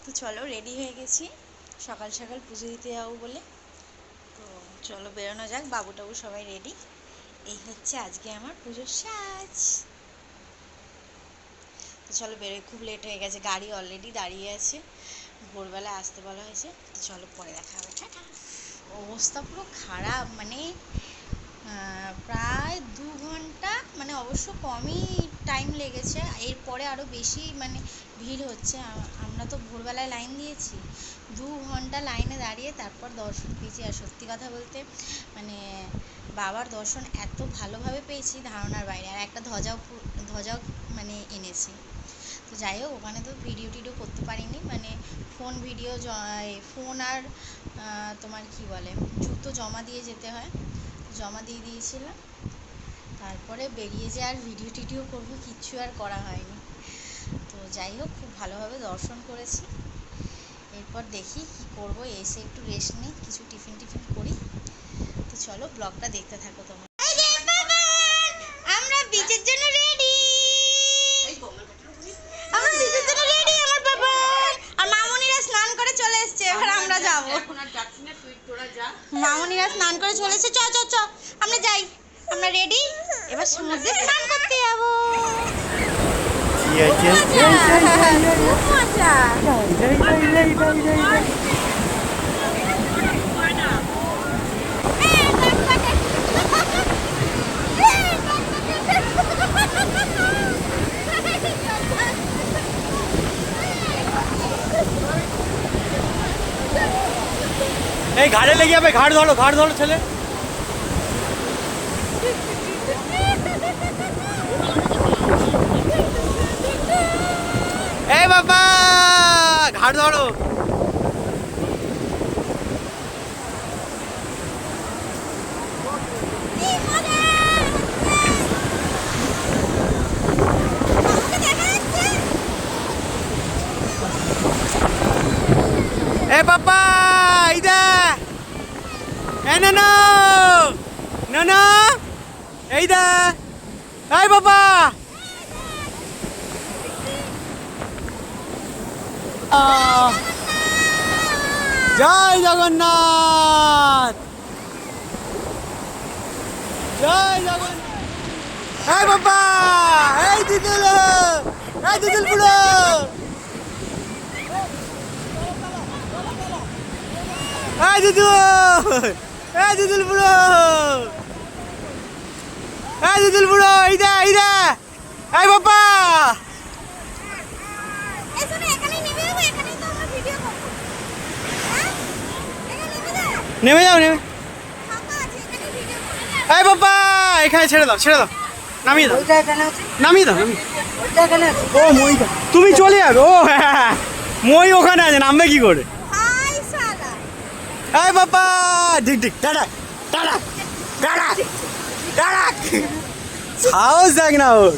তো চলো রেডি হয়ে গেছি সকাল সকাল পুজো দিতে যাবো বলে। তো চলো বেরোনো যাক, বাবু টাবু সবাই রেডি। এই হচ্ছে আজকে আমার পুজোর সাজ। তো চলো বেরোই, খুব লেট হয়ে গেছে, গাড়ি অলরেডি দাঁড়িয়ে আছে, ভোরবেলা আসতে বলা হয়েছে। তো চলো পরে দেখা হবে, টাটা। অবস্থা পুরো খারাপ, মানে প্রায় 2 ঘন্টা, মানে অবশ্য কমই টাইম লেগেছে, এরপরে আরও বেশি মানে ভিড় হচ্ছে। আমরা তো ভোরবেলায় লাইন দিয়েছি, 2 ঘন্টা লাইনে দাঁড়িয়ে তারপর দর্শন পেয়েছি। আর সত্যি কথা বলতে মানে বাবার দর্শন এত ভালোভাবে পেয়েছি ধারণার বাইরে। আর একটা ধ্বজাও মানে এনেছি। তো যাই হোক, ওখানে তো ভিডিও টিডিও করতে পারিনি, মানে ফোন আর তোমার কি বলে জুতো জমা দিয়ে যেতে হয়, জমা দিয়ে দিয়েছিলাম। তারপরে বেরিয়ে যে আর ভিডিও টিডিও করবো, কিচ্ছু আর করা হয়নি। তো যাই হোক, খুব ভালোভাবে দর্শন করেছি। এরপর দেখি কি করব, এসে একটু রেস্ট নিই, কিছু টিফিন করি। তো চলো ব্লগটা দেখতে থাকো তোমরা। আমরা বিচের জন্য রেডি, আমরা বিচের জন্য রেডি। আমার বাবা আর মামুনিরা স্নান করে চলে এসেছে, এবার আমরা যাবো। মামুনিরা স্নান করে চলে এসেছে, চ চ চ আমরা যাই, আমরা রেডি, এবার সমুদ্রে স্নান করতে যাবো। এই ঘাড়ে লেগে যাবে, ঘাড় ধরো ছেলে। এই বাবা ঘাড় ধরো। এ বাবা ইদা এ না এই দা, এই বাবা জয় জগন্নাথ, জয় জগন্নাথ। এই বাবা, এই দিদুল বুড়ো, এই দিদুল বুড়ো, ইদা এই বাবা নেমে যাও, এই বাবা এখানে ছেড়ে দাও, নামিয়ে দাও। ও মইটা তুমি চলে যাবে, ও হ্যাঁ মই ওখানে আছে, নামবে কি করে? এই বাবা ঠিক টাটা সাহস দেখ না ওর,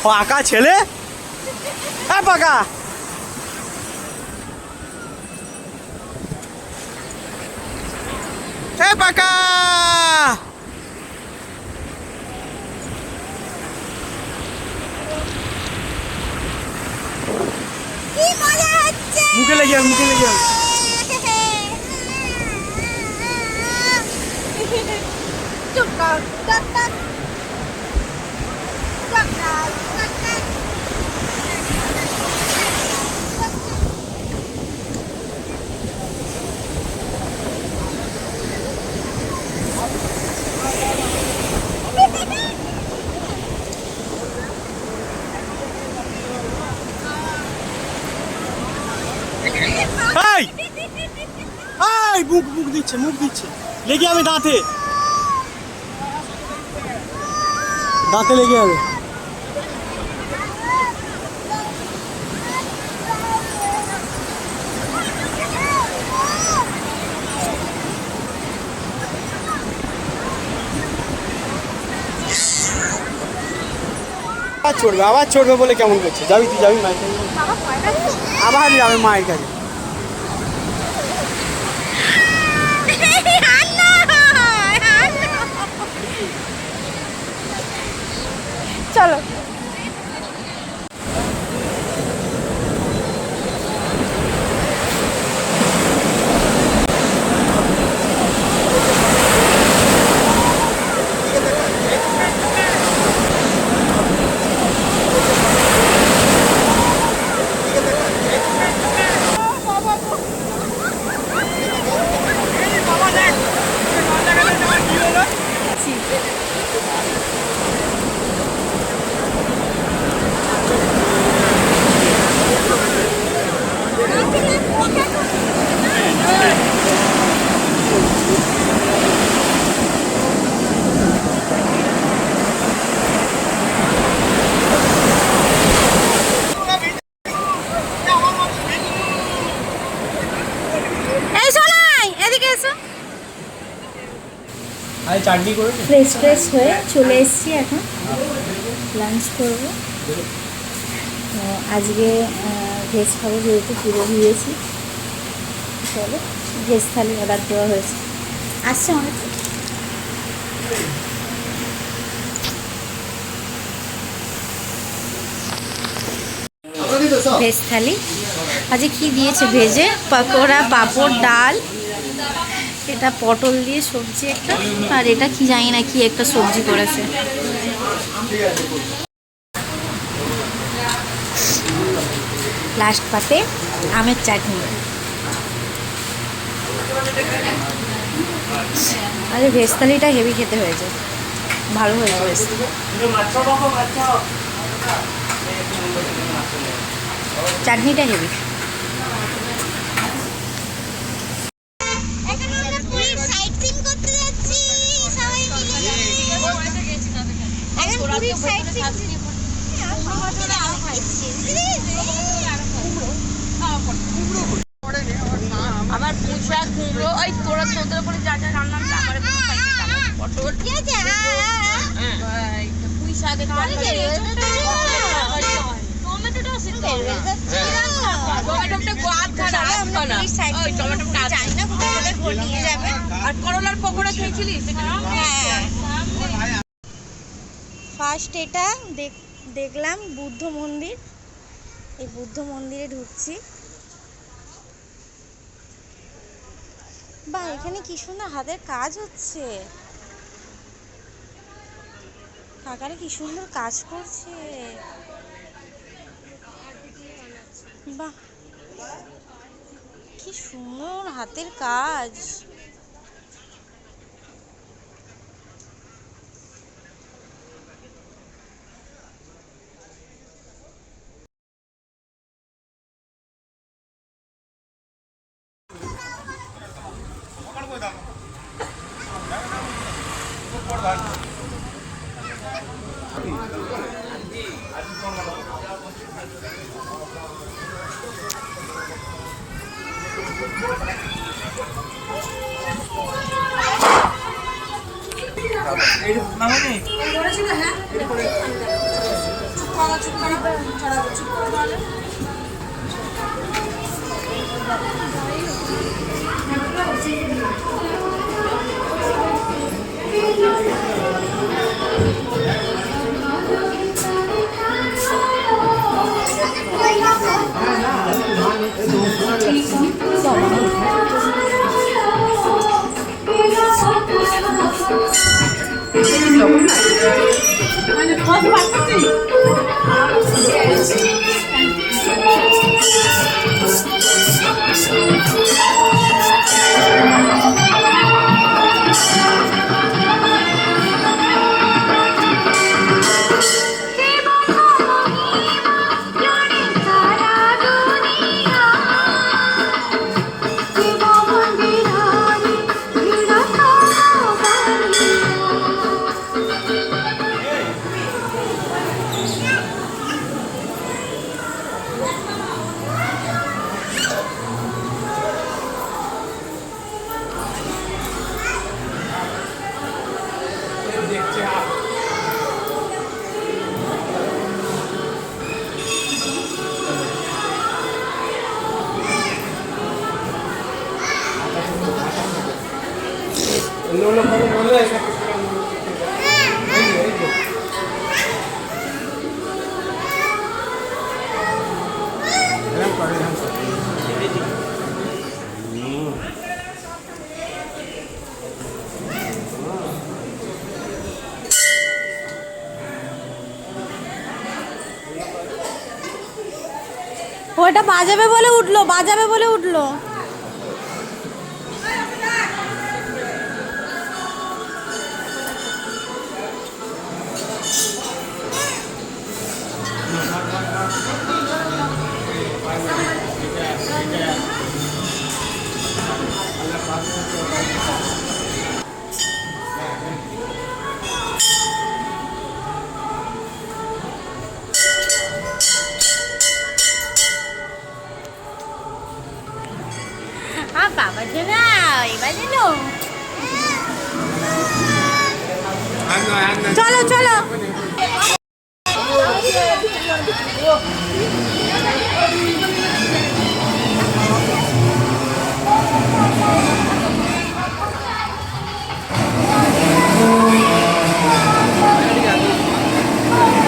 পাকা ছেলে। হ্যাঁ পাকা, পাকা মুখে লেগে মুখ দিচ্ছে লেগে যাবে, দাঁতে লেগে যাবে। আবার চড়বে বলে কেমন করছে। যাবি মায়ের কাছে, আবার যাবে মায়ের কাছে। চলো চাটনি করে ফ্রেশ হয়ে চলে এসেছি, এখন লাঞ্চ করব। তো আজকে ভেজ খাবো, যেহেতু পুরো দিয়েছি। চলো, ভেজ থালি অর্ডার দেওয়া হয়েছে, আসছে অনেক। ভেজ থালি আজকে কি দিয়েছে? ভেজে পকোড়া, পাঁপড়, ডাল, এটা পটল দিয়ে সবজি একটা, আর এটা কি জানি না কি একটা সবজি করেছে। লাস্ট পাতে আমের চাটনি। আরে ভেজ থালিটা হেভি খেতে হয়েছে, ভালো হয়েছে বেশ। চাটনিটা হেভি। আমার পুঁচা কুমড়ো, ওই তোরা চোদ্দের করে যা যা রান্নাম আমার পটল পুঁই শাকের টমেটোটা সিদ্ধ টমেটোটা গোয়াদ খানা টমেটোটা আর করলার পকোড়া খেয়েছিলিস? ফার্স্ট এটা দেখলাম বুদ্ধ মন্দির, এই বুদ্ধ মন্দিরে ঢুকছি। বা এখানে কি সুন্দর হাতের কাজ হচ্ছে, কাকারে কি সুন্দর কাজ করছে। বাহ, কি সুন্দর হাতের কাজ। ওটা বাজাবে বলে উঠলো। বাবার জন্য এবার চলো চলো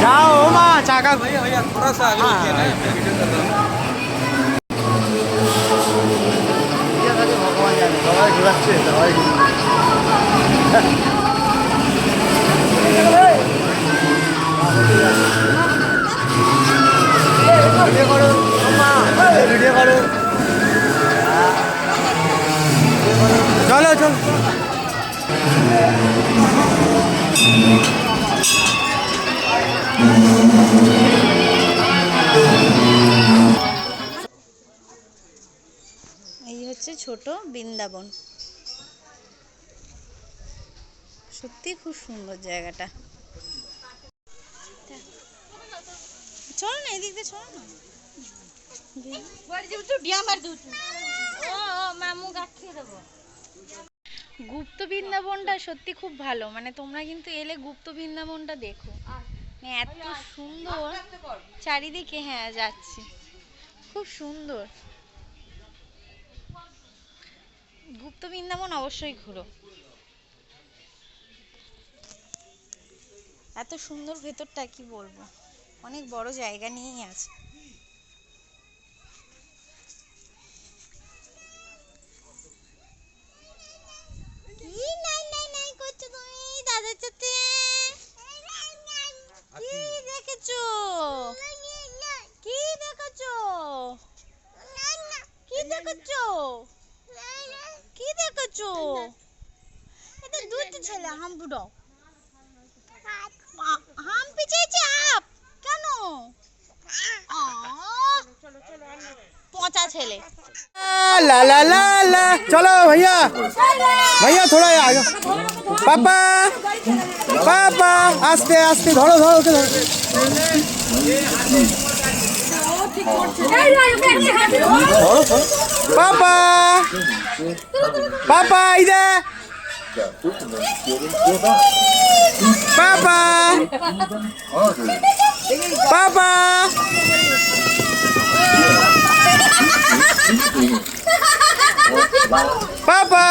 जाओ माँ चाका भैया भैया थोड़ा सा आगे वीडियो कर रहा हूँ भगवान जाने दवाई घुराচ্ছে दवाई वीडियो करो वीडियो करो चलो चलो এই হচ্ছে ছোট বৃন্দাবন, সত্যি খুব সুন্দর জায়গাটা। চলো না এদিক দিয়ে, চলো না। গুপ্ত বৃন্দাবনটা সত্যি খুব ভালো, মানে তোমরা কিন্তু এলে গুপ্ত বৃন্দাবনটা দেখো, মানে এত সুন্দর চারিদিকে। হ্যাঁ যাচ্ছি, খুব সুন্দর। গুপ্ত বৃন্দাবন অবশ্যই ঘুরো, এত সুন্দর ভেতরটা কি বলবো, অনেক বড় জায়গা নিয়েই আছে। কি নাই নাই নাই করছো তুমি দাদার সাথে? কি দেখেছো? কি দেখেছো? কি দেখেছো? কি দেখেছো? এটা দুটো ছেলে হাম বুড়ো হাম পিছিয়েছে আপ কেন? পচা ছেলে। ला ला ला ला चलो भैया भैया थोड़ा आगे पापा पापा आस्ते आस्ते धरो धरो के धरो पापा पापा इधर पापा पापा पापा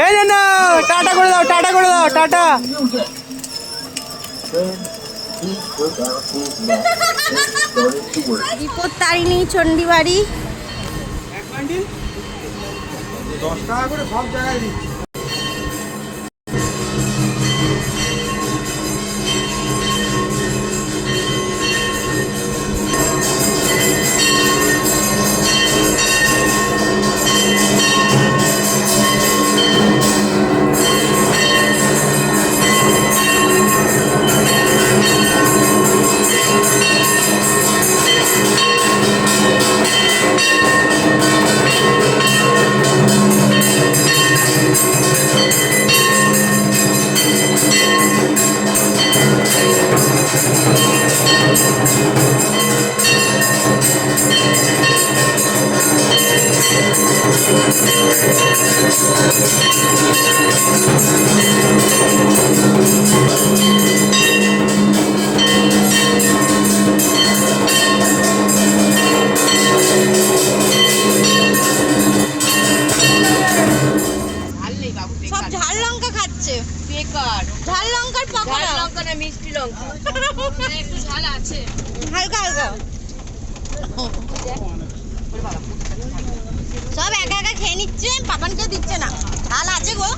এই না টাটা করে দাও টাটা করে দাও টাটা বিপত্তারিণী চণ্ডীবাড়ি। 10 টাকা করে সব জায়গায় দিচ্ছি। সব ঝাল লঙ্কা খাচ্ছে, বেকার ঝাল লঙ্কার ঝাল পকোড়া, লঙ্কা না মিষ্টি লঙ্কা একটু ঝাল আছে। হালকা হালকা সব একা একা খেয়ে নিচ্ছে, পাপানকে দিচ্ছে না। ঝাল আছে গো।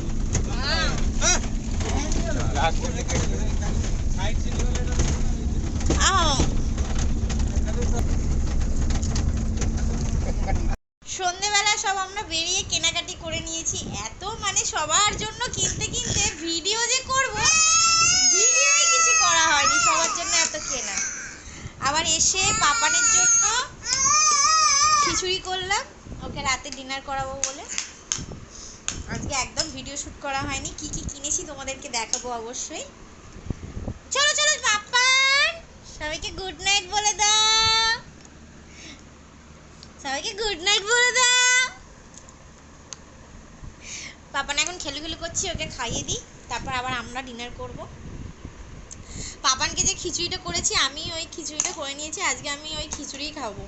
সন্ধেবেলা সব আমরা বেরিয়ে কেনাকাটি করে নিয়েছি, এত মানে সবার জন্য কিনতে কিনতে ভিডিও যে করব ভিডিওই কিছু করা হয়নি, সবার জন্য এত কেনা। আবার এসে পাপানের জন্য খিচুড়ি করলাম, ওকে রাতে ডিনার করাবো বলে। আজকে একদম ভিডিও শ্যুট করা হয়নি, কি কি কিনেছি তোমাদেরকে দেখাবো অবশ্যই। চলো চলো পাপান, সবাইকে গুড নাইট বলে দাও, সবাইকে গুড নাইট বলে দাও। পাপান এখন খেলু করছি, ওকে খাইয়ে দিই, তারপর আবার আমরা ডিনার করব। পাপানকে যে খিচুড়িটা করেছি, আমি ওই খিচুড়িটা করে নিয়েছি, আজকে আমি ওই খিচুড়িই খাবো।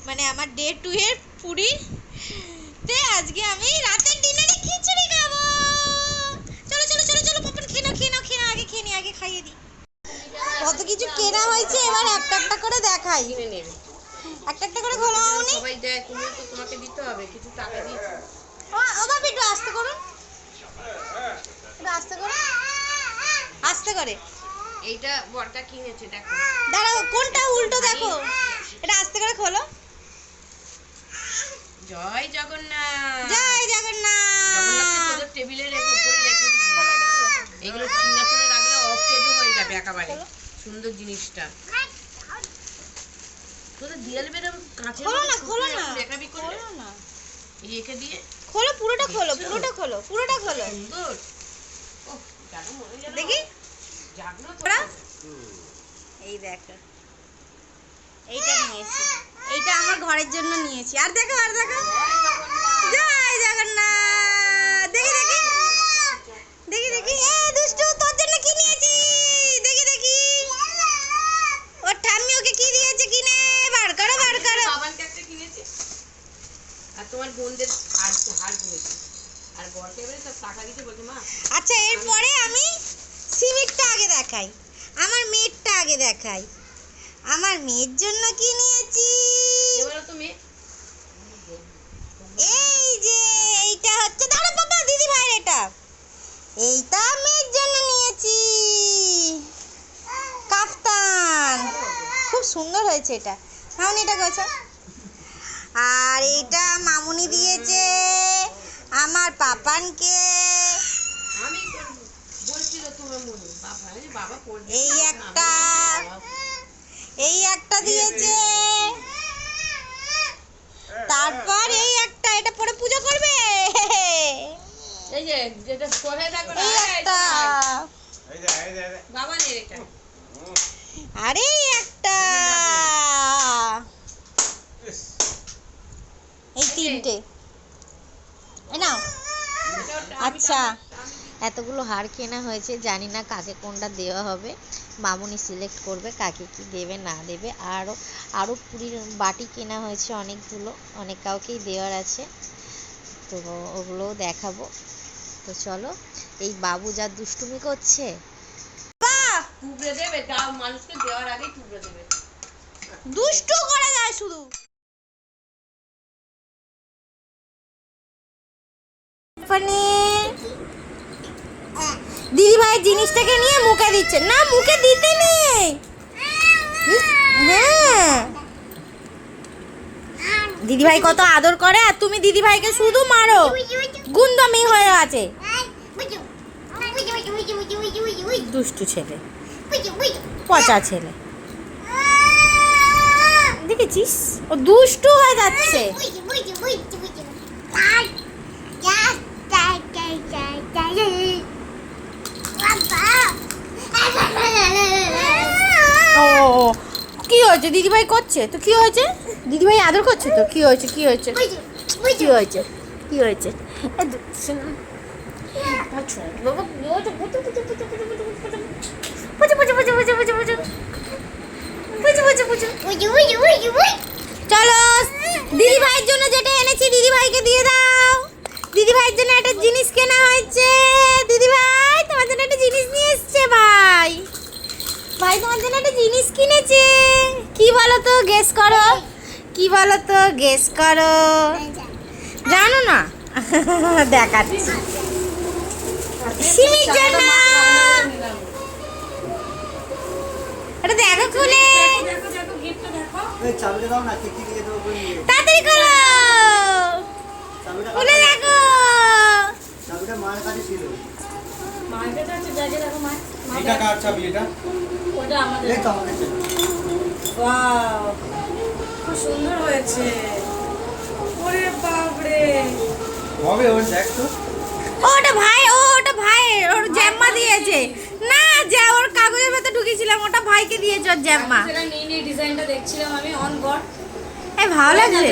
মানে আমার ডে 2 এর পুরীতে আজকে আমি রাতের ডিনারে খিচুড়ি খাবো। চলো চলো চলো চলো পাপান, খেয়ে নাও আগে খেয়ে নি, আগে খাইয়ে দিই। কত কিছু কেনা হয়েছে, এবার একটা একটা করে দেখাই। কিনে নেবে একটা একটা করে খোলা হয়নি। সবাই দেয়, তুমি তো তোমাকে দিতে হবে, কিছু টাকা দিয়েছো। ও বাবা একটু আস্তে করুন, একটু আস্তে করুন, আস্তে করে। এইটা বড়টা কিনেছে, দেখো। দাঁড়াও, কোনটা উল্টো দেখো, এটা আস্তে করে খোলো। জয় জগন্নাথ। জয় জগন্নাথ। জগন্নাথকে তোদের টেবিলের উপরে রেখে দিবি। এগুলো সিঙ্গাপুরে রাখলে অকেজো হয়ে যাবে একেবারে। সুন্দর জিনিসটা তোদের দিয়াল বেরো কাঁচের খোলো না, খোলো না, দেখাবি করে খোলো না, এই একে দিয়ে খোলো, পুরোটা খোলো, পুরোটা খোলো, পুরোটা খোলো। সুন্দর। ও জানো মনে যেন দেখি জাগ্রত। ওরা এই দেখো, এইটা নিয়েছি, এইটা আমার ঘরের জন্য নিয়েছি। আর দেখো, আর দেখো, জয় জগন্নাথ। দেখি দেখি দেখি দেখি, এ দুষ্টু, তোর জন্য কি নিয়েছি? দেখি দেখি, ওর ঠাম্মি ওকে কি দিয়েছে কিনে, বার করো বার করো। বাবানকে একটা কিনেছে আর তোমার বোনদের হার কিনেছে আর বরকে এবারে সব টাকা দিতে বলছে মা। আচ্ছা, এরপরে আমি সিভিকটা আগে দেখাই, আমার মেয়েরটা আগে দেখাই। আমার মেয়ের জন্য কি নিয়েছি, এবারে তো মেয়ে এই যে এইটা হচ্ছে, দাঁড়া বাবা, দিদি ভাইয়ের এটা, এইটা মেয়ের জন্য নিয়েছি, কাফতান, খুব সুন্দর হয়েছে এটা। মামুনি এটা করেছে, আর এইটা মামুনি দিয়েছে আমার পাপানকে। আমি বলছিল তোমার মনে বাবা, বাবা পড়বে এই একটা, এই একটা দিয়েছে, তারপর এই একটা, এটা পরে পূজা করবে। এই যে যেটা করে দেখো না, এই একটা, বাবা নেই এটা। আর এই একটা, এই তিনটে, এই নাও। আচ্ছা, এতগুলো হার কেনা হয়েছে, জানি না কাকে কোনটা দেওয়া হবে, মামুনি সিলেক্ট করবে কাকে কি দেবে না দেবে। আরও পুরীর বাটি কেনা হয়েছে অনেকগুলো, অনেক কাউকেই দেওয়ার আছে, তো ওগুলোও দেখাবো। তো চলো, এই বাবু যা দুষ্টুমি করছে, টুকরে দেবে, তাও মানুষকে দেওয়ার আগেই টুকরে দেবে। দুষ্টু করে যায় শুধু। দিদি ভাইয়ের জিনিসটাকে নিয়ে মুখে দিচ্ছে না, মুখে দিতে নেই। হ্যাঁ, দিদি ভাই কত আদর করে, আর তুমি দিদি ভাইকে শুধু মারো, গুন্ডামি হয়ে আছে। দুষ্টু ছেলে, পচা ছেলে, দেখেছিস ও দুষ্টু হয়ে যাচ্ছে। ও কি হয়েছে, দিদিভাই করছে তো কি হয়েছে, দিদিভাই আদর করছে তো কি হয়েছে, কি হয়েছে, কি হয়েছে, কি হয়েছে, চলো দিদি ভাইয়ের জন্য যেটা এনেছি দিদি ভাইকে দিয়ে দাও। দিদি ভাইয়ের জন্য একটা জিনিস কেনা হয়েছে, দিদি ভাই তোমার জন্য একটা জিনিস নিয়ে এসছে। ভাই ভাই তোমার জন্য একটা জিনিস কিনেছে, কি বলো তো, গেস করো, কি বলো তো, গেস করো, জানো না? দেখাচ্ছি, সিমির জন্য। এটা দেখো খুলে, তাড়াতাড়ি করো, খুলে দেখো। এটা কার চাবি এটা? ওটা আমাদের। এই তো আমাদের চাবি। ওয়াও, খুব সুন্দর হয়েছে। ওরে বাপ রে, হবে ওর, দেখ তো। ওটা ভাই, ওটা ভাই, ওর জ্যাম্মা দিয়েছে না, যা ওর কাগজের ভেতর ঢুকিয়েছিলাম, ওটা ভাইকে দিয়েছে ওর জ্যাম্মা। সেটা নিয়ে ডিজাইনটা দেখছিলাম আমি, অন গড। এই ভালো লাগছে রে,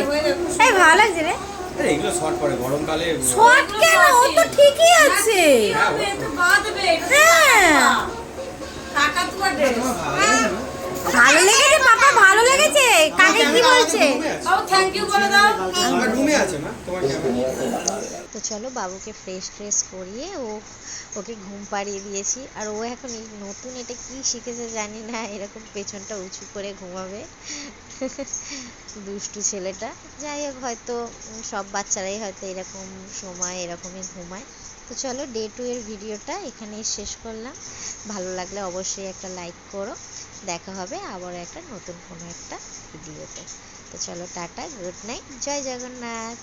এই ভালো লাগছে রে, আরে এগুলো শর্ট পরে গরমকালে। শর্ট কেন, ও তো ঠিকই আছে। হ্যাঁ ভালো লেগেছে পাপা, ভালো লেগেছে। কাকে কি বলছে? আমার রুমে আছে মা তোমার ক্যামেরা। তো চলো বাবুকে ফ্রেশ ট্রেশ করিয়ে ওকে ঘুম পাড়িয়ে দিয়েছি। আর ও এখন এই নতুন এটা কি শিখেছে জানি না, এরকম পেছনটা উঁচু করে ঘুমাবে। দুষ্টু ছেলেটা। যাই হোক, হয়তো সব বাচ্চারাই হয়তো এরকম সময় এরকমই ঘুমায়। তো চলো ডে 2 এর ভিডিওটা এখানেই শেষ করলাম। ভালো লাগলে অবশ্যই একটা লাইক করো। দেখা হবে আবার একটা নতুন কোনো একটা ভিডিওতে। তো চলো টাটা, গুড নাইট, জয় জগন্নাথ।